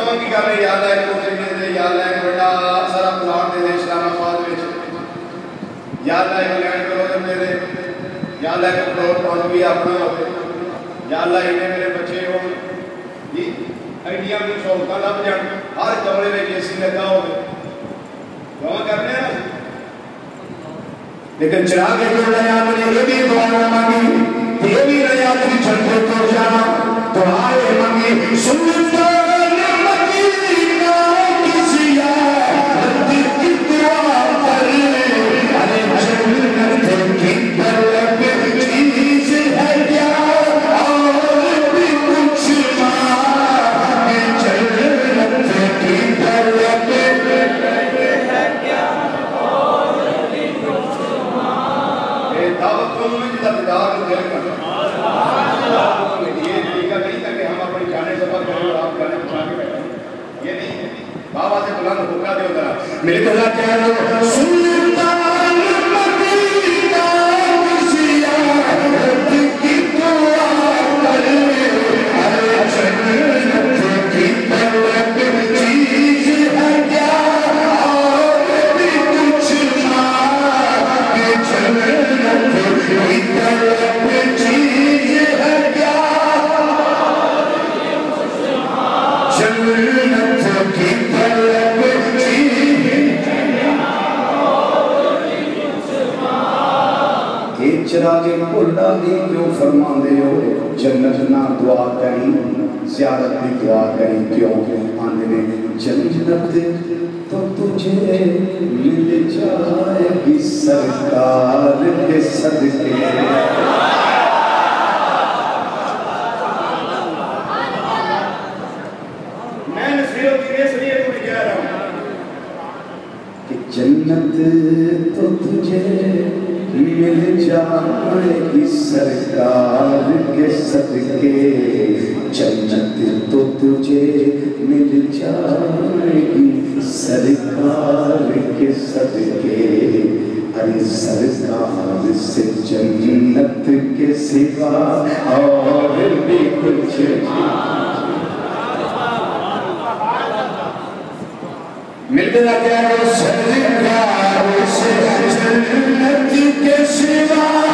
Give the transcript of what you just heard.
कहां की गल है याद है कोठे दे याद है बड़ा सारा प्लाट दे इस्लामाबाद विच याद है इंग्लैंड करो मेरे याद है पेट्रोल पंप भी अपना हो याद है इन्हें मेरे बच्चे हो जी आइडिया की सहूलत लभ जान हर कमरे में एसी लगा हो दुआ करने हैं लेकिन चिराग जो नया मैंने ये भी दुआ मांगी ये भी नया की झंडे तो जाना दुआएं मांगी सुनता मेरे को क्या है सुनता मदीना ज़ियारत की दुआ करे अरे जन्नत की तलब चीज़ है क्या और भी कुछ मांगे जन्नत की तलब चीज़ है क्या जन्नत की तलब चिरागे कोला दी क्यों फरमाते हो जन्नत ना दुआ करी ज़ियारत की दुआ करी क्यों आंदे ने जन्नत तो तुझे मिल जाएगी सरकार के सदके मैं नसीहत की इसलिए तुम्हें कह रहा हूं कि जन्नत तो तुझे मिल जाएगी सरकार के सदके जन्नत तो तुझे मिल जाएगी सरकार के सदके अरे सरकार से जन्नत के सिवा और भी कुछ मिलते ना क्या सरकार से जन्नत के सिवा